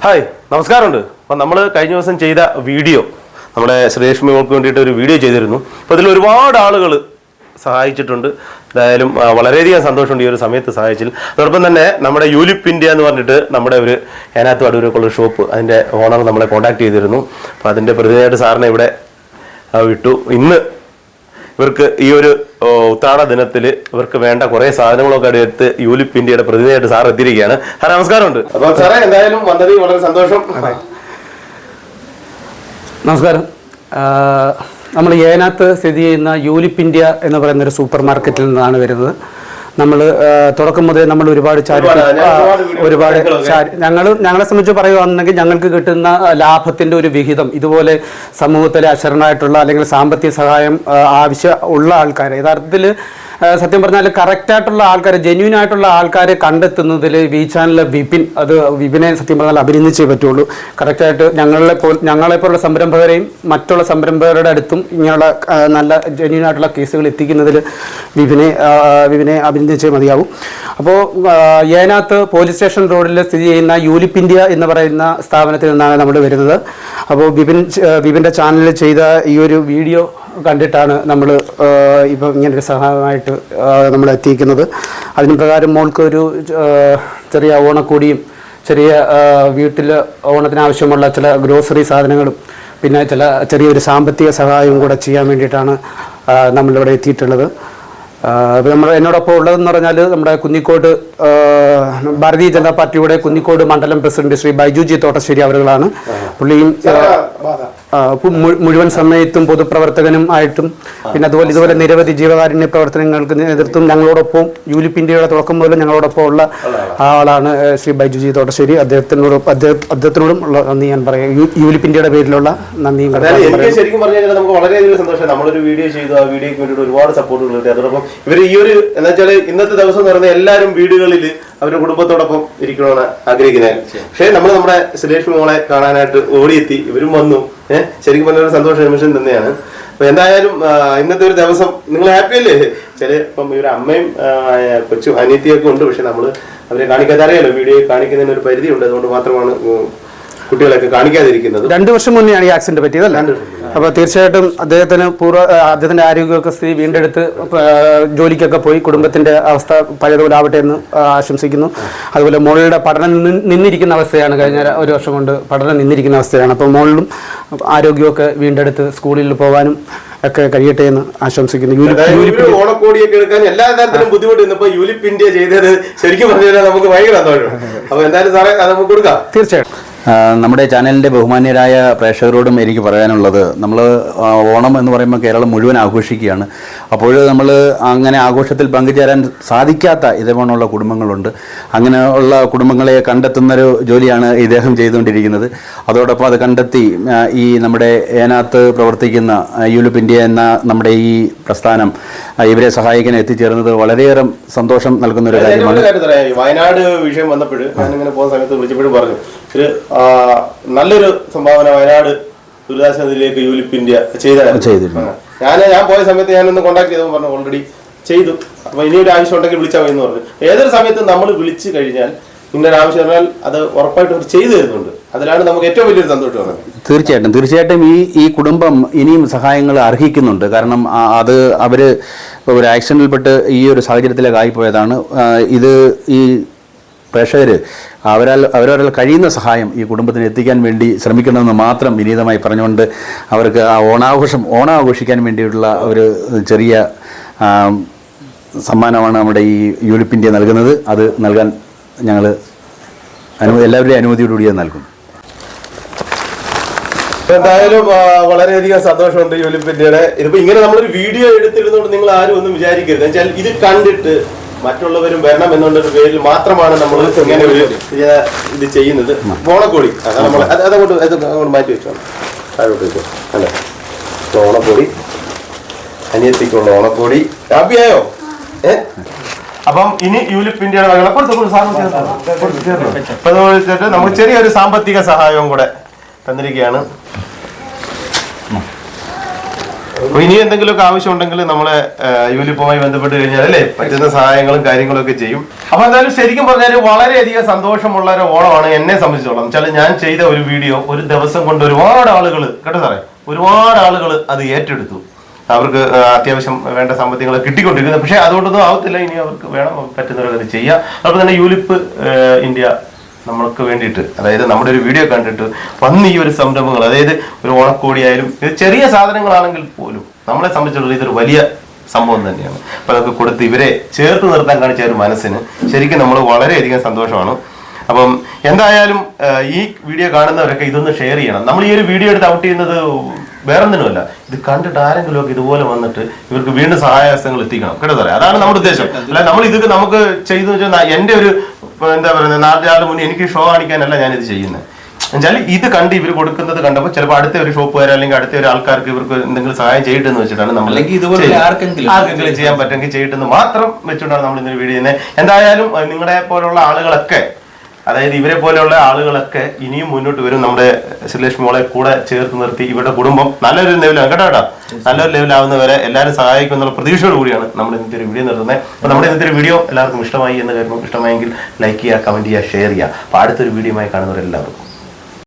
Hi, നമസ്കാരമുണ്ട്. അപ്പം നമ്മൾ കഴിഞ്ഞ ദിവസം ചെയ്ത വീഡിയോ, നമ്മുടെ ശ്രീലക്ഷ്മി മോൾക്ക് വേണ്ടിയിട്ട് ഒരു വീഡിയോ ചെയ്തിരുന്നു. അപ്പോൾ ഇതിൽ ഒരുപാട് ആളുകൾ സഹായിച്ചിട്ടുണ്ട്. എന്തായാലും വളരെയധികം സന്തോഷമുണ്ട് ഈ ഒരു സമയത്ത് സഹായിച്ചിൽ. അതോടൊപ്പം തന്നെ നമ്മുടെ യൂലിപ്പ് ഇന്ത്യ എന്ന് പറഞ്ഞിട്ട് നമ്മുടെ ഒരു ഏനാത്ത് അടൂരൊക്കെയുള്ള ഷോപ്പ്, അതിൻ്റെ ഓണർ നമ്മളെ കോൺടാക്ട് ചെയ്തിരുന്നു. അപ്പോൾ അതിൻ്റെ പ്രതിനിധിയായിട്ട് സാറിനെ ഇവിടെ വിട്ടു. ഇന്ന് ഇവർക്ക് ഈ ഒരു ഉത്രാട ദിനത്തിൽ ഇവർക്ക് വേണ്ട കുറേ സാധനങ്ങളൊക്കെ എടുത്ത് യൂലിപ്പ് ഇന്ത്യയുടെ പ്രതിനിധിയായിട്ട് സാർ എത്തിയിരിക്കുകയാണ്. സാർ നമസ്കാരമുണ്ട്. അപ്പോൾ സാറേ എന്തായാലും വന്നതിൽ വളരെ സന്തോഷം. നമസ്കാരം. നമ്മൾ ഏനാത്ത് സ്ഥിതി ചെയ്യുന്ന യൂലിപ്പ് ഇന്ത്യ എന്ന് പറയുന്ന ഒരു സൂപ്പർ മാർക്കറ്റിൽ നിന്നാണ് വരുന്നത്. നമ്മൾ തുടക്കം മുതൽ നമ്മൾ ഒരുപാട് ഞങ്ങളെ സംബന്ധിച്ച് പറയുകയാണെന്നുണ്ടെങ്കിൽ ഞങ്ങൾക്ക് കിട്ടുന്ന ലാഭത്തിൻ്റെ ഒരു വിഹിതം ഇതുപോലെ സമൂഹത്തിലെ അശരണമായിട്ടുള്ള അല്ലെങ്കിൽ സാമ്പത്തിക സഹായം ഉള്ള ആൾക്കാരെ യഥാർത്ഥത്തിൽ സത്യം പറഞ്ഞാൽ കറക്റ്റായിട്ടുള്ള ആൾക്കാരെ, ജെന്യൂൻ ആയിട്ടുള്ള ആൾക്കാരെ കണ്ടെത്തുന്നതിൽ വി ചാനലിലെ വിപിനെ സത്യം പറഞ്ഞാൽ അഭിനന്ദിച്ചേ പറ്റുള്ളൂ. കറക്റ്റായിട്ട് ഞങ്ങളെപ്പോലുള്ള സംരംഭകരെയും മറ്റുള്ള സംരംഭകരുടെ അടുത്തും ഇങ്ങനെയുള്ള നല്ല ജെന്യൂൻ ആയിട്ടുള്ള കേസുകൾ എത്തിക്കുന്നതിൽ വിപിനെ അഭിനന്ദിച്ചേ മതിയാവും. അപ്പോൾ ഏനാത്ത് പോലീസ് സ്റ്റേഷൻ റോഡിൽ സ്ഥിതി ചെയ്യുന്ന യൂലിപ്പ് ഇന്ത്യ എന്ന് പറയുന്ന സ്ഥാപനത്തിൽ നിന്നാണ് നമ്മൾ വരുന്നത്. അപ്പോൾ വിപിൻ്റെ ചാനലിൽ ചെയ്ത ഈ ഒരു വീഡിയോ കണ്ടിട്ടാണ് നമ്മൾ ഇപ്പോൾ ഇങ്ങനൊരു സഹായമായിട്ട് നമ്മൾ എത്തിക്കുന്നത്. അതിന് പ്രകാരം മോൾക്ക് ഒരു ചെറിയ ഓണക്കോടിയും ചെറിയ വീട്ടിൽ ഓണത്തിനാവശ്യമുള്ള ചില ഗ്രോസറി സാധനങ്ങളും പിന്നെ ചെറിയൊരു സാമ്പത്തിക സഹായവും കൂടെ ചെയ്യാൻ വേണ്ടിയിട്ടാണ് നമ്മളിവിടെ എത്തിയിട്ടുള്ളത്. എന്നോടൊപ്പം ഉള്ളതെന്ന് പറഞ്ഞാൽ നമ്മുടെ കുന്നിക്കോട് ഭാരതീയ ജനതാ പാർട്ടിയുടെ കുന്നിക്കോട് മണ്ഡലം പ്രസിഡന്റ് ശ്രീ ബൈജുജി തോട്ടശ്ശേരി അവരുകളാണ്. പുള്ളിയും മുഴുവൻ സമയത്തും പൊതുപ്രവർത്തകനും ആയിട്ടും പിന്നെ ഇതുപോലെ നിരവധി ജീവകാരുണ്യ പ്രവർത്തനങ്ങൾക്ക് നേതൃത്വം ഞങ്ങളോടൊപ്പം യൂലിപ്പ് ഇന്ത്യയുടെ തുടക്കം മുതൽ ഞങ്ങളോടൊപ്പം ഉള്ള ആളാണ് ശ്രീ ബൈജുജി തോട്ടശ്ശേരി. അദ്ദേഹത്തിനോടും ഉള്ള നന്ദി ഞാൻ പറയാം. യൂലിപ്പ് ഇന്ത്യയുടെ പേരിലുള്ള നന്ദിയും ശരിക്കും പറഞ്ഞാൽ നമുക്ക് വളരെയധികം സന്തോഷം. നമ്മളൊരു വീഡിയോ ചെയ്തു, ആ വീഡിയോക്ക് വേണ്ടിയിട്ട് ഒരുപാട് സപ്പോർട്ടുകൾ കിട്ടി. അതോടൊപ്പം ഇവർ ഈ ഒരു എന്താ വെച്ചാൽ ഇന്നത്തെ ദിവസം എന്ന് പറയുന്നത് എല്ലാവരും വീടുകളിൽ അവരുടെ കുടുംബത്തോടൊപ്പം ഇരിക്കണമെന്ന് ആഗ്രഹിക്കുന്നത്. പക്ഷേ നമ്മുടെ ശ്രീലക്ഷ്മി മോളെ കാണാനായിട്ട് ഓടിയെത്തി, ഇവരും വന്നു. ശരിക്കും പറഞ്ഞ ഒരു സന്തോഷ നിമിഷം തന്നെയാണ്. അപ്പൊ എന്തായാലും ഇന്നത്തെ ഒരു ദിവസം നിങ്ങൾ ഹാപ്പി അല്ലേ? ഇപ്പം ഇവരുടെ അമ്മയും കൊച്ചു അനിയത്തിയൊക്കെ ഉണ്ട്. പക്ഷെ നമ്മൾ അവരെ കാണിക്കാതെ അറിയാലോ, വീഡിയോ കാണിക്കുന്നതിന് ഒരു പരിധി ഉണ്ട്. അതുകൊണ്ട് മാത്രമാണ് കുട്ടികളൊക്കെ കാണിക്കാതിരിക്കുന്നത്. 2 വർഷം മുന്നെയാണ് ഈ ആക്സിഡന്റ് പറ്റിയതല്ല. അപ്പോൾ തീർച്ചയായിട്ടും അദ്ദേഹത്തിന്റെ ആരോഗ്യമൊക്കെ സ്ഥിതി വീണ്ടെടുത്ത് ജോലിക്കൊക്കെ പോയി കുടുംബത്തിന്റെ അവസ്ഥ പഴയതുപോലെ ആവട്ടെ എന്ന് ആശംസിക്കുന്നു. അതുപോലെ മോളുടെ പഠനം നിന്നിരിക്കുന്ന അവസ്ഥയാണ്. കഴിഞ്ഞ 1 വർഷം കൊണ്ട് പഠനം നിന്നിരിക്കുന്ന അവസ്ഥയാണ്. അപ്പോൾ മോളിലും ആരോഗ്യമൊക്കെ വീണ്ടെടുത്ത് സ്കൂളിൽ പോകാനും ഒക്കെ കഴിയട്ടെ എന്ന് ആശംസിക്കുന്നു. ഓണക്കോടിയൊക്കെ എടുക്കാൻ എല്ലാ തരത്തിലും ബുദ്ധിമുട്ട് യൂലിപ്പ് ഇന്ത്യ ചെയ്തത് ശരിക്കും പറഞ്ഞാൽ നമുക്ക് ഭയങ്കര സന്തോഷം. അപ്പോൾ എന്തായാലും സാറേ അത് നമുക്ക് കൊടുക്കാം. തീർച്ചയായിട്ടും. നമ്മുടെ ചാനലിൻ്റെ ബഹുമാന്യരായ പ്രേക്ഷകരോടും എനിക്ക് പറയാനുള്ളത്, നമ്മൾ ഓണം എന്ന് പറയുമ്പോൾ കേരളം മുഴുവൻ ആഘോഷിക്കുകയാണ്. അപ്പോൾ നമ്മൾ അങ്ങനെ ആഘോഷത്തിൽ പങ്കുചേരാൻ സാധിക്കാത്ത ഇതേപോലുള്ള കുടുംബങ്ങളുണ്ട്. അങ്ങനെയുള്ള കുടുംബങ്ങളെ കണ്ടെത്തുന്നൊരു ജോലിയാണ് ഇദ്ദേഹം ചെയ്തുകൊണ്ടിരിക്കുന്നത്. അതോടൊപ്പം അത് കണ്ടെത്തി ഈ നമ്മുടെ ഏനാത്ത് പ്രവർത്തിക്കുന്ന യൂലിപ്പ് ഇന്ത്യ എന്ന നമ്മുടെ ഈ പ്രസ്ഥാനം ഇവരെ സഹായിക്കാൻ എത്തിച്ചേർന്നത് വളരെയേറെ സന്തോഷം നൽകുന്ന ഒരു കാര്യമാണ്. വയനാട് വിഷയം വന്നപ്പോൾ ഞാനിങ്ങനെ പോകുന്ന സമയത്ത് വിളിച്ചപ്പോഴും പറഞ്ഞു, ഒരു നല്ലൊരു സംഭാവന വയനാട് ദുരിതാശ്വാസത്തിലേക്ക് യൂലിപ്പ് ഇന്ത്യ ചെയ്തിരുന്നു. ഞാൻ പോയ സമയത്ത് ഞാനൊന്ന് കോൺടാക്ട് ചെയ്തപ്പോൾ പറഞ്ഞു ഓൾറെഡി ചെയ്തു, അപ്പൊ ഇനിയൊരു ആവശ്യം ഉണ്ടെങ്കിൽ വിളിച്ചാൽ മതി എന്ന് പറഞ്ഞു. ഏതൊരു സമയത്തും നമ്മൾ വിളിച്ചു കഴിഞ്ഞാൽ ഇന്നൊരു ആവശ്യം പറഞ്ഞാൽ അത് ഉറപ്പായിട്ടും അവർ ചെയ്തു തരുന്നുണ്ട്. അതിലാണ് നമുക്ക് ഏറ്റവും വലിയൊരു സന്തോഷം. തീർച്ചയായിട്ടും ഈ കുടുംബം ഇനിയും സഹായങ്ങൾ അർഹിക്കുന്നുണ്ട്. കാരണം അത് അവര് ഒരു ആക്സിഡന്റിൽപ്പെട്ട് ഈ ഒരു സാഹചര്യത്തിലേക്ക് ആയിപ്പോയതാണ്. ഇത് ഈ പ്രേക്ഷകർ അവരവരാൽ കഴിയുന്ന സഹായം ഈ കുടുംബത്തിന് എത്തിക്കാൻ വേണ്ടി ശ്രമിക്കണമെന്ന് മാത്രം വിനീതമായി പറഞ്ഞുകൊണ്ട് അവർക്ക് ആ ഓണം ആഘോഷിക്കാൻ വേണ്ടിയിട്ടുള്ള ഒരു ചെറിയ സമ്മാനമാണ് നമ്മുടെ ഈ യൂലിപ്പ് ഇന്ത്യ നൽകുന്നത്. അത് നൽകാൻ ഞങ്ങൾ എല്ലാവരുടെയും അനുമതിയോടുകൂടി നൽകും. എന്തായാലും വളരെയധികം സന്തോഷമുണ്ട് യൂലിപ്പ് ഇന്ത്യയുടെ. ഇതിപ്പോ ഇങ്ങനെ നമ്മളൊരു വീഡിയോ എടുത്തിരുന്നോണ്ട് നിങ്ങൾ ആരും ഒന്നും വിചാരിക്കരുത്. വെച്ചാൽ ഇത് കണ്ടിട്ട് മറ്റുള്ളവരും വരണം എന്നുള്ളൊരു പേരിൽ മാത്രമാണ് നമ്മൾ ഇങ്ങനെ ഒരു ഇത് ചെയ്യുന്നത്. ഓണക്കോടി അതങ്ങോട്ട് മാറ്റി വെച്ചോളാം, താഴോട്ട് വെച്ചോ. അല്ലേ, ഓണക്കോടി അനിയത്തിക്കുള്ള ഓണക്കോടി ഹാപ്പിയായോ? അപ്പം ഇനി യൂലിപ്പ് ഇന്ത്യയുടെ നമുക്ക് ചെറിയൊരു സാമ്പത്തിക സഹായവും കൂടെ തന്നിരിക്കുകയാണ്. അപ്പൊ ഇനി എന്തെങ്കിലുമൊക്കെ ആവശ്യം ഉണ്ടെങ്കിൽ നമ്മളെ യൂലിപ്പുമായി ബന്ധപ്പെട്ട് കഴിഞ്ഞാൽ അല്ലേ പറ്റുന്ന സഹായങ്ങളും കാര്യങ്ങളും ഒക്കെ ചെയ്യും. അപ്പൊ എന്തായാലും ശരിക്കും പറഞ്ഞാൽ വളരെയധികം സന്തോഷമുള്ള ഒരു ഓണമാണ് എന്നെ സംബന്ധിച്ചോളം. വെച്ചാൽ ഞാൻ ചെയ്ത ഒരു വീഡിയോ ഒരു ദിവസം കൊണ്ട് ഒരുപാട് ആളുകൾ കേട്ടോ സാറേ, ഒരുപാട് ആളുകൾ അത് ഏറ്റെടുത്തു. അവർക്ക് അത്യാവശ്യം വേണ്ട സാമ്പത്തികങ്ങൾ കിട്ടിക്കൊണ്ടിരിക്കുന്നത്. പക്ഷെ അതുകൊണ്ടൊന്നും ആവത്തില്ല, ഇനി അവർക്ക് വേണം പറ്റുന്നവരത് ചെയ്യാം. അതുപോലെ തന്നെ യൂലിപ്പ് ഇന്ത്യ നമ്മൾക്ക് വേണ്ടിയിട്ട്, അതായത് നമ്മുടെ ഒരു വീഡിയോ കണ്ടിട്ട് വന്ന് ഈ ഒരു സംരംഭങ്ങൾ, അതായത് ഒരു ഓണക്കോടിയായാലും ഇത് ചെറിയ സാധനങ്ങളാണെങ്കിൽ പോലും നമ്മളെ സംബന്ധിച്ചിടത്തോളം ഇതൊരു വലിയ സംഭവം തന്നെയാണ്. അപ്പൊ അതൊക്കെ കൊടുത്ത് ഇവരെ ചേർത്ത് നിർത്താൻ കാണിച്ച ഒരു മനസ്സിന് ശരിക്കും നമ്മൾ വളരെയധികം സന്തോഷമാണ്. അപ്പം എന്തായാലും ഈ വീഡിയോ കാണുന്നവരൊക്കെ ഇതൊന്ന് ഷെയർ ചെയ്യണം. നമ്മൾ ഈ ഒരു വീഡിയോ എടുത്ത് ഔട്ട് ചെയ്യുന്നത് വേറൊന്നിനുമല്ല, ഇത് കണ്ടിട്ട് ആരെങ്കിലും ഒക്കെ ഇതുപോലെ വന്നിട്ട് ഇവർക്ക് വീണ്ടും സഹായഹസ്തങ്ങൾ എത്തിക്കണം കേട്ടോ സാറേ. അതാണ് നമ്മുടെ ഉദ്ദേശം. അല്ല നമ്മൾ ഇതൊക്കെ നമുക്ക് ചെയ്തു വെച്ചാൽ എന്റെ ഒരു എന്താ പറയുന്നത് 4 നാൾ മുന്നേ എനിക്ക് ഷോ കാണിക്കാനല്ല ഞാനിത് ചെയ്യുന്നത്. എന്നുവെച്ചാൽ ഇത് കണ്ട് ഇവർ കൊടുക്കുന്നത് കണ്ടപ്പോൾ ചിലപ്പോൾ അടുത്ത ഒരു ഷോപ്പുകാർ അല്ലെങ്കിൽ അടുത്ത ഒരു ആൾക്കാർക്ക് ഇവർക്ക് എന്തെങ്കിലും സഹായം ചെയ്യട്ടെന്ന് വെച്ചിട്ടാണ് നമ്മൾ ആർക്കെങ്കിലും ചെയ്യാൻ പറ്റുമെങ്കിൽ ചെയ്യട്ടെന്ന് മാത്രം വെച്ചുകൊണ്ടാണ് നമ്മൾ ഇന്നൊരു വീഡിയോ ചെയ്യുന്നത്. എന്തായാലും നിങ്ങളെ പോലുള്ള ആളുകളൊക്കെ, അതായത് ഇവരെ പോലെയുള്ള ആളുകളൊക്കെ ഇനിയും മുന്നോട്ട് വരും. നമ്മുടെ ശ്രീലക്ഷ്മി മോളെ കൂടെ ചേർത്ത് നിർത്തി ഇവരുടെ കുടുംബം നല്ലൊരു ലെവലാണ് കേട്ടോ. നല്ലൊരു ലെവലാവുന്നവരെ എല്ലാവരും സഹായിക്കും എന്നുള്ള പ്രതീക്ഷയോട് കൂടിയാണ് നമ്മൾ ഇന്നത്തെ ഒരു വീഡിയോ നിർത്തുന്നത്. അപ്പോൾ നമ്മുടെ ഇന്നത്തെ ഒരു വീഡിയോ എല്ലാവർക്കും ഇഷ്ടമായി എന്ന് കരുതുന്നു. ഇഷ്ടമായെങ്കിൽ ലൈക്ക് ചെയ്യുക, കമന്റ് ചെയ്യുക, ഷെയർ ചെയ്യുക. അപ്പോൾ അടുത്തൊരു വീഡിയോയുമായി കാണുന്നവരെല്ലാവർക്കും